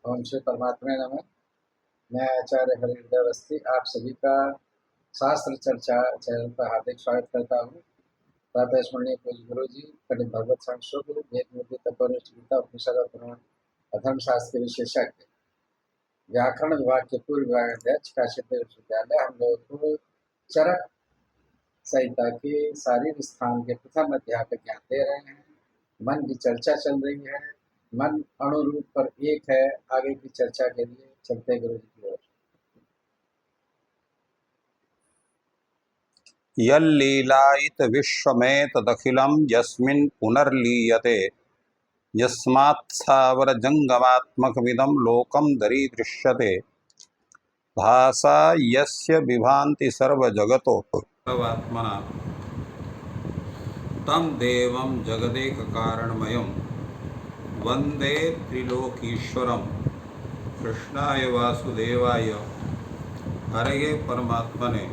ओम श्री परमात्मा नमः। मैं आचार्य हरिहृदय अवस्थी आप सभी का शास्त्र चर्चा चैनल पर हार्दिक स्वागत करता हूँ। प्रातः स्मरणीय पूज्य गुरु जी पंडित भगवत संशोध वेद मूर्ति तत्वनिष्ठ गीता उपनिषद और पुराण अधर्म शास्त्र के विशेषज्ञ व्याकरण विभाग के पूर्व विभाग अध्यक्ष काशी विश्वविद्यालय हम लोग को चरक संहिता के शारीर स्थान के प्रथम अध्याय का ज्ञान दे रहे हैं। मन की चर्चा चल रही है। मन अणुरूप पर एक है। आगे की चर्चा के लिए चलते गुरु जी की ओर। यल्लीलायित विश्वमेतदखिलं यस्मिन् पुनर्लीयते यस्मात्स्थावरजङ्गमात्मकमिदं लोकं दरीदृश्यते भासा यस्य विभान्ति सर्वजगतो सर्वात्मना तं देवं जगदेककारणमयं वन्दे त्रिलोकीश्वरं कृष्णाय वासुदेवाय हरये परमात्मने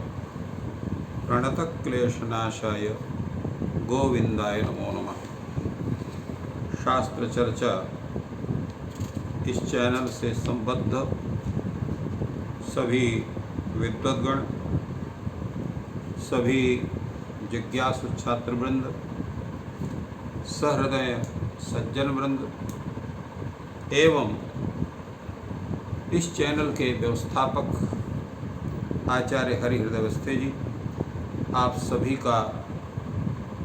प्रणतक्लेशनाशाय गोविंदाय नमो नमः। शास्त्र चर्चा इस चैनल से संबद्ध सभी विद्वद्गण, सभी जिज्ञासु छात्रवृंद, सहृदय सज्जन वृंद एवं इस चैनल के व्यवस्थापक आचार्य हरिहृदय अवस्थी जी, आप सभी का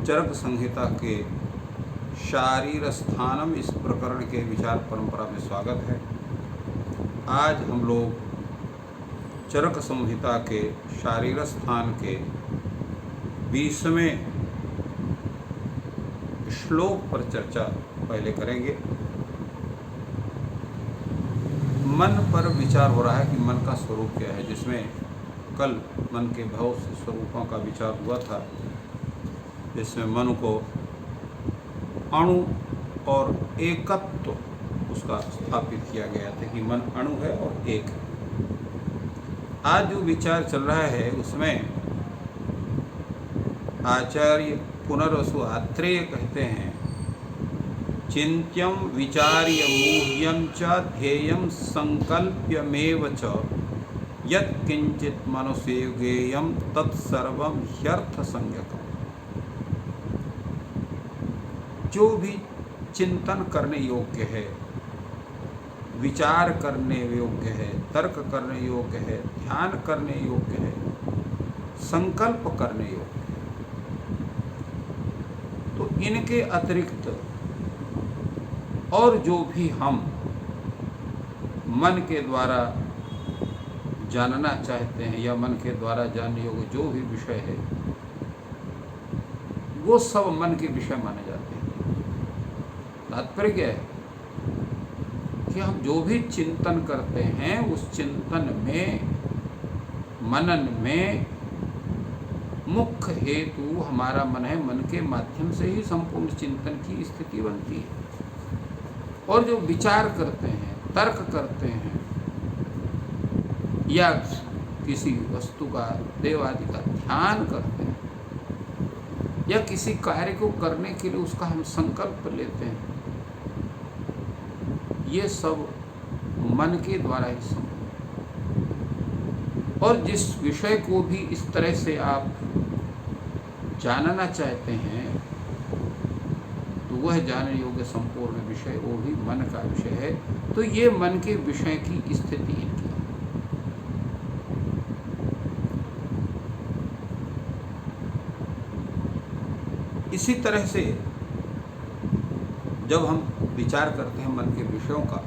चरक संहिता के शारीर स्थानम इस प्रकरण के विचार परंपरा में स्वागत है। आज हम लोग चरक संहिता के शारीर स्थान के 20वें श्लोक पर चर्चा पहले करेंगे। मन पर विचार हो रहा है कि मन का स्वरूप क्या है, जिसमें कल मन के बहुत से स्वरूपों का विचार हुआ था, जिसमें मन को अणु और एकत्व उसका स्थापित किया गया था कि मन अणु है और एक है। आज जो विचार चल रहा है उसमें आचार्य पुनर्वसु आत्रेय कहते हैं, चिंत्यम विचार्य मूह्यम च ध्येयम संकल्प्यमेव च यत् किंचित मनुष्यगेयम तत्सर्वम ह्यर्थ संज्ञकम्। जो भी चिंतन करने योग्य है, विचार करने योग्य है, तर्क करने योग्य है, ध्यान करने योग्य है, संकल्प करने योग्य है, तो इनके अतिरिक्त और जो भी हम मन के द्वारा जानना चाहते हैं या मन के द्वारा जानने योग्य जो भी विषय है, वो सब मन के विषय माने जाते हैं। तात्पर्य क्या है कि हम जो भी चिंतन करते हैं उस चिंतन में, मनन में मुख्य हेतु हमारा मन है। मन के माध्यम से ही संपूर्ण चिंतन की स्थिति बनती है। और जो विचार करते हैं, तर्क करते हैं या किसी वस्तु का, देव आदि का ध्यान करते हैं या किसी कार्य को करने के लिए उसका हम संकल्प लेते हैं, ये सब मन के द्वारा ही संभव है। और जिस विषय को भी इस तरह से आप जानना चाहते हैं तो वह जानने योग्य संपूर्ण विषय वो भी मन का विषय है। तो ये मन के विषय की स्थिति इनकी। इसी तरह से जब हम विचार करते हैं मन के विषयों का,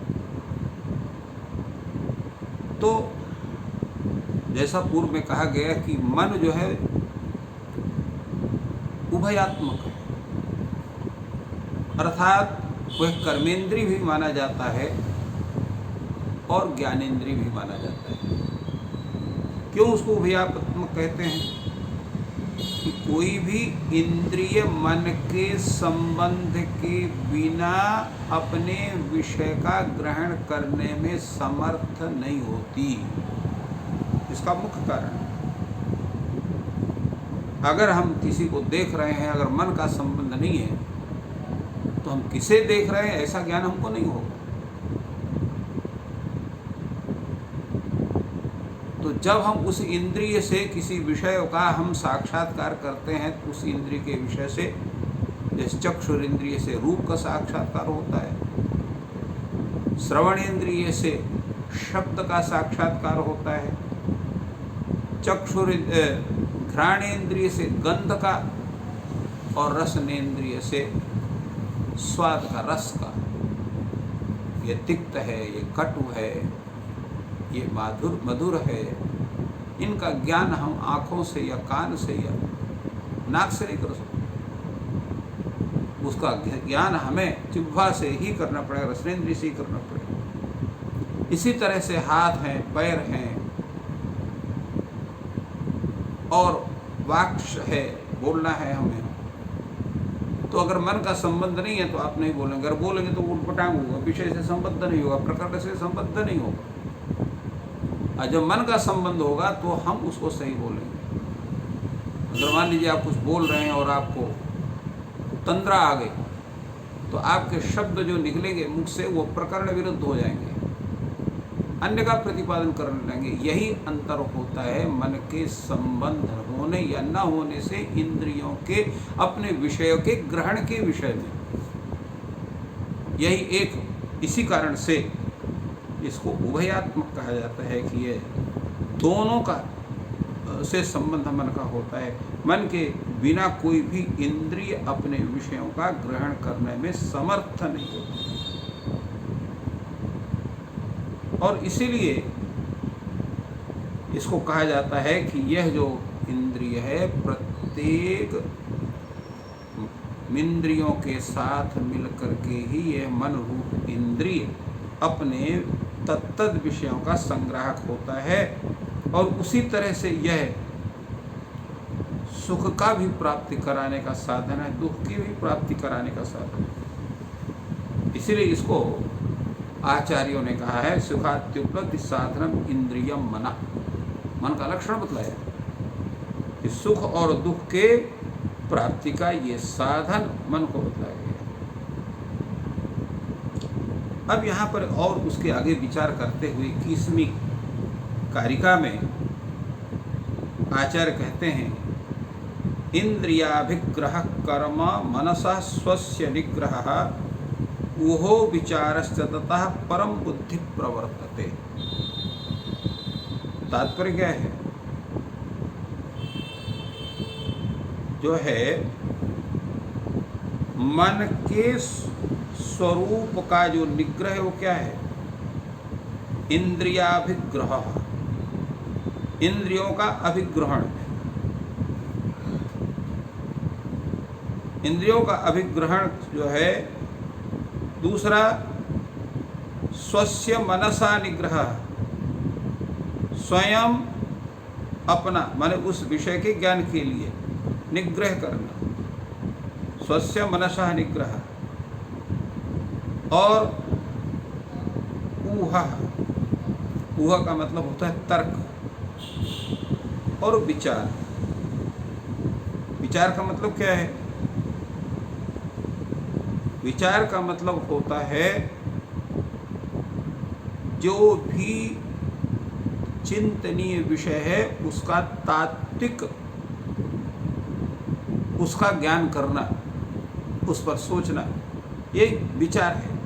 तो जैसा पूर्व में कहा गया कि मन जो है उभयात्मक है, अर्थात वह कर्मेंद्रिय भी माना जाता है और ज्ञानेंद्रिय भी माना जाता है। क्यों उसको उभयात्मक कहते हैं? कि कोई भी इंद्रिय मन के संबंध के बिना अपने विषय का ग्रहण करने में समर्थ नहीं होती। इसका मुख्य कारण, अगर हम किसी को देख रहे हैं, अगर मन का संबंध नहीं है तो हम किसे देख रहे हैं ऐसा ज्ञान हमको नहीं होगा। तो जब हम उस इंद्रिय से किसी विषय का हम साक्षात्कार करते हैं तो उस इंद्रिय के विषय से, जैसे चक्षुर इंद्रिय से रूप का साक्षात्कार होता है, श्रवण इंद्रिय से शब्द का साक्षात्कार होता है, घ्राणेन्द्रिय से गंध का, और रसनेन्द्रिय से स्वाद का, रस का। ये तिक्त है, ये कटु है, ये मधुर है। इनका ज्ञान हम आँखों से या कान से या नाक से नहीं कर सकते। उसका ज्ञान हमें जिह्वा से ही करना पड़ेगा, रसनेन्द्रिय से ही करना पड़ेगा। इसी तरह से हाथ हैं, पैर हैं और वाक् है, बोलना है हमें। तो अगर मन का संबंध नहीं है तो आप नहीं बोलेंगे, अगर बोलेंगे तो उटपटांग होगा, विषय से संबद्ध नहीं होगा, प्रकृति से संबद्ध नहीं होगा। और जब मन का संबंध होगा तो हम उसको सही बोलेंगे। अगर मान लीजिए आप कुछ बोल रहे हैं और आपको तंद्रा आ गई, तो आपके शब्द जो निकलेंगे मुख से वो प्रकरण विरुद्ध हो जाएंगे, अन्य का प्रतिपादन करने लगेंगे। यही अंतर होता है मन के संबंध होने या न होने से इंद्रियों के अपने विषयों के ग्रहण के विषय में। यही एक, इसी कारण से इसको उभयात्मक कहा जाता है कि ये दोनों का से संबंध मन का होता है। मन के बिना कोई भी इंद्रिय अपने विषयों का ग्रहण करने में समर्थ नहीं होता। और इसीलिए इसको कहा जाता है कि यह जो इंद्रिय है, प्रत्येक इंद्रियों के साथ मिलकर के ही यह मन रूप इंद्रिय अपने तत्तद विषयों का संग्राहक होता है। और उसी तरह से यह सुख का भी प्राप्ति कराने का साधन है, दुख की भी प्राप्ति कराने का साधन है। इसीलिए इसको आचार्यों ने कहा है सुखात्युपलब्धि साधनम इंद्रियम मना। मन का लक्षण बतलाया कि सुख और दुख के प्राप्ति का ये साधन मन को बतलाया गया। अब यहाँ पर और उसके आगे विचार करते हुए 21वीं कारिका में आचार्य कहते हैं, इंद्रियाभिग्रह कर्म मनसा स्वस्य निग्रह ऊहो विचारश्च ततः परम बुद्धि प्रवर्तते। तात्पर्य क्या है? जो है मन के स्वरूप का जो निग्रह है वो क्या है? इंद्रियाभिग्रह, इंद्रियों का अभिग्रहण। इंद्रियों का अभिग्रहण जो है। दूसरा स्वस्य मनसा निग्रह, स्वयं अपना माने उस विषय के ज्ञान के लिए निग्रह करना, स्वस्य मनसा निग्रह। और ऊहा, ऊहा का मतलब होता है तर्क और विचार। विचार का मतलब क्या है? विचार का मतलब होता है जो भी चिंतनीय विषय है उसका तात्विक, उसका ज्ञान करना, उस पर सोचना, ये विचार है।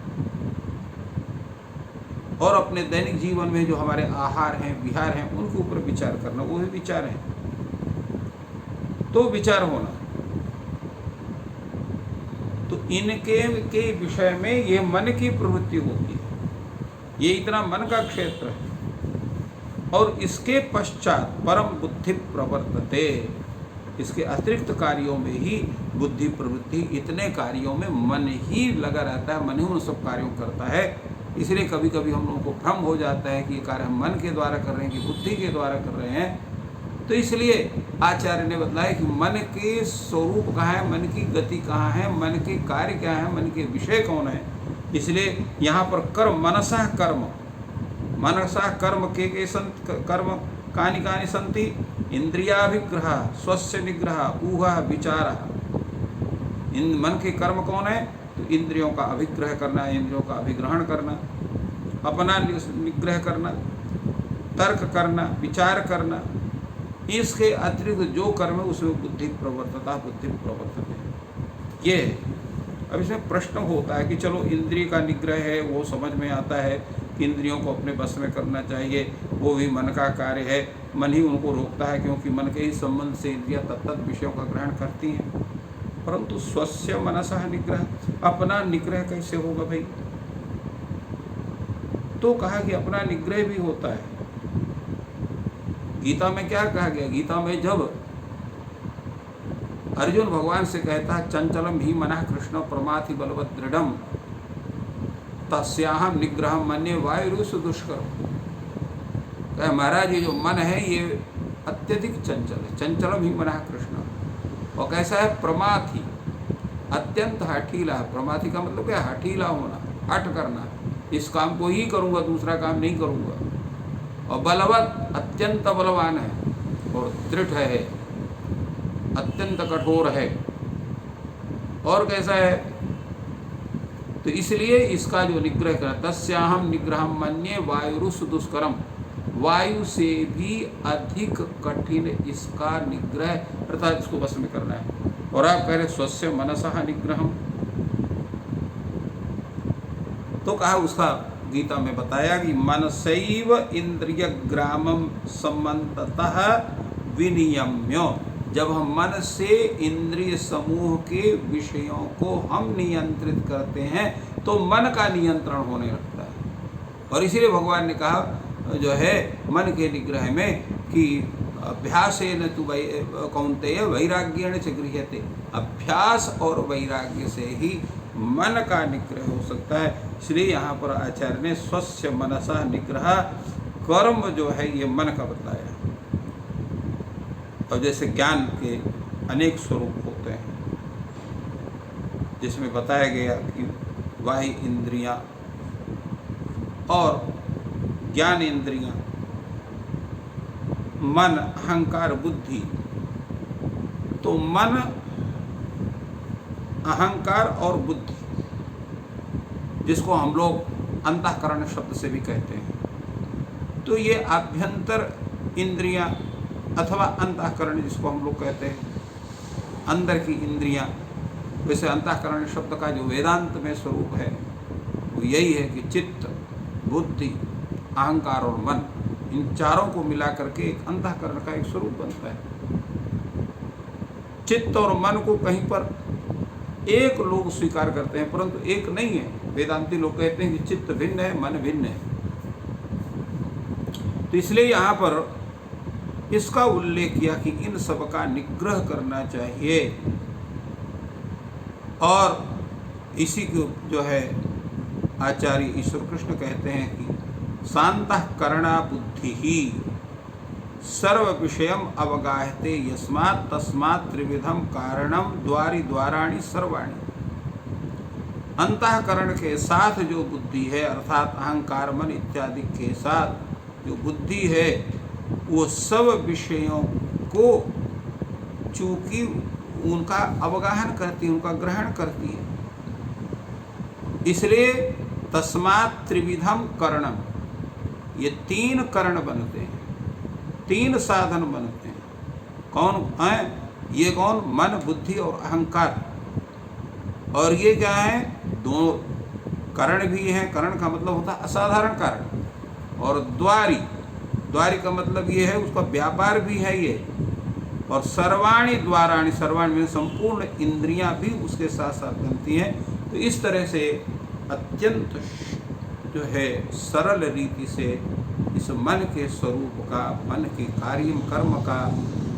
और अपने दैनिक जीवन में जो हमारे आहार हैं, विहार हैं, उनके ऊपर विचार करना, वो भी विचार है। तो विचार होना, तो इनके के विषय में ये मन की प्रवृत्ति होती है। ये इतना मन का क्षेत्र है। और इसके पश्चात परम बुद्धि प्रवर्तते, इसके अतिरिक्त कार्यों में ही बुद्धि प्रवृत्ति, इतने कार्यों में मन ही लगा रहता है, मन ही उन सब कार्यों करता है। इसलिए कभी कभी हम लोगों को भ्रम हो जाता है कि ये कार्य हम मन के द्वारा कर रहे हैं कि बुद्धि के द्वारा कर रहे हैं। तो इसलिए आचार्य ने बताया कि मन के स्वरूप कहाँ है, मन की गति कहाँ है, मन के कार्य क्या है, मन के विषय कौन है। इसलिए यहाँ पर कर्म, मनसा कर्म, मनसा कर्म के संत कर्म कानि कानि सन्ति, इंद्रियाभिग्रह, स्वस्य निग्रह, ऊहा विचार। इन मन के कर्म कौन है? तो इंद्रियों का अभिग्रह करना, इंद्रियों का अभिग्रहण करना, अपना निग्रह करना, तर्क करना, विचार करना, इसके अतिरिक्त जो कर्म है उसमें बुद्धि प्रवर्तता, बुद्धि प्रवर्तते, ये है। अब इसमें प्रश्न होता है कि चलो इंद्रिय का निग्रह है, वो समझ में आता है कि इंद्रियों को अपने बस में करना चाहिए, वो भी मन का कार्य है, मन ही उनको रोकता है, क्योंकि मन के ही संबंध से इंद्रियां तत्त विषयों का ग्रहण करती हैं। परंतु स्वस्य मनसः निग्रह, अपना निग्रह कैसे होगा भाई? तो कहा कि अपना निग्रह भी होता है। गीता में क्या कहा गया? गीता में जब अर्जुन भगवान से कहता है चंचलम ही मनः कृष्ण प्रमाथि बलवत दृढ़म तस्याहम निग्रहम मन्ये वायुरुषु दुष्करम। कहे महाराज ये जो मन है ये अत्यधिक चंचल है, चंचलम ही मनः कृष्ण। और कैसा है? प्रमाथि, अत्यंत हठीला है। प्रमाथि का मतलब क्या? हठीला होना, हठ करना, इस काम को ही करूँगा, दूसरा काम नहीं करूँगा। और बलवत, अत्यंत बलवान है, और दृढ़ है, अत्यंत कठोर है। और कैसा है? तो इसलिए इसका जो निग्रह करना, तस्याहम निग्रहम मन्ये वायुरुषु दुष्करम, वायु से भी अधिक कठिन इसका निग्रह, अर्थात इसको बस में करना है। और आप कह रहे स्वस्य मनसः निग्रहम, तो कहा उसका गीता में बताया कि मनसैव इंद्रिय ग्रामम संबंधतः विनियम्य। जब हम मन से इंद्रिय समूह के विषयों को हम नियंत्रित करते हैं तो मन का नियंत्रण होने लगता है। और इसीलिए भगवान ने कहा जो है मन के निग्रह में कि अभ्यासेन तु कौन्तेय वैराग्येण च गृह्यते, अभ्यास और वैराग्य से ही मन का निग्रह हो सकता है। इसलिए यहाँ पर आचार्य ने स्वस्य मनसः निग्रह कर्म जो है ये मन का बताया। और जैसे ज्ञान के अनेक स्वरूप होते हैं, जिसमें बताया गया कि बाह्य इंद्रियां और ज्ञान इंद्रियां, मन, अहंकार, बुद्धि। तो मन, अहंकार और बुद्धि, जिसको हम लोग अंतःकरण शब्द से भी कहते हैं, तो ये आभ्यंतर इंद्रियां अथवा अंतःकरण जिसको हम लोग कहते हैं, अंदर की इंद्रियां। वैसे अंतःकरण शब्द का जो वेदांत में स्वरूप है वो यही है कि चित्त, बुद्धि, अहंकार और मन, इन चारों को मिला करके एक अंतःकरण का एक स्वरूप बनता है। चित्त और मन को कहीं पर एक लोग स्वीकार करते हैं, परंतु एक नहीं है। वेदांती लोग कहते हैं कि चित्त भिन्न है, मन भिन्न है। तो इसलिए यहाँ पर इसका उल्लेख किया कि इन सब का निग्रह करना चाहिए। और इसी को जो है आचार्य ईश्वर कृष्ण कहते हैं कि शांतःकरणा बुद्धि ही सर्व विषयम अवगाहते यस्मात् तस्मात् त्रिविधम कारणम द्वारि द्वाराणि सर्वाणि। अंतःकरण के साथ जो बुद्धि है, अर्थात अहंकार, मन इत्यादि के साथ जो बुद्धि है, वो सब विषयों को चूंकि उनका अवगाहन करती है, उनका ग्रहण करती है, इसलिए तस्मात् त्रिविधम करणम, ये तीन करण बनते हैं, तीन साधन बनते हैं। कौन है ये? कौन? मन, बुद्धि और अहंकार। और ये क्या है? दो करण भी हैं। करण का मतलब होता है असाधारण कारण। और द्वारी, द्वारी का मतलब ये है उसका व्यापार भी है ये। और सर्वाणि द्वाराणि, सर्वाणि में संपूर्ण इंद्रियां भी उसके साथ साथ बनती हैं। तो इस तरह से अत्यंत जो है सरल रीति से इस मन के स्वरूप का, मन के कार्य कर्म का,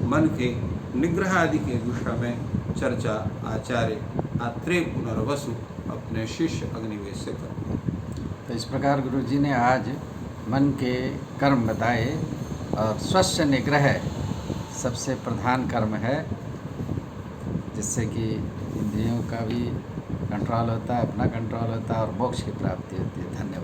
मन के निग्रह आदि के विषय में चर्चा आचार्य आत्रेय पुनर्वसु अपने शिष्य अग्निवेश से करते हैं। तो इस प्रकार गुरुजी ने आज मन के कर्म बताए और स्वस्य निग्रह सबसे प्रधान कर्म है, जिससे कि इंद्रियों का भी कंट्रोल होता है, अपना कंट्रोल होता है और मोक्ष की प्राप्ति होती है। धन्यवाद।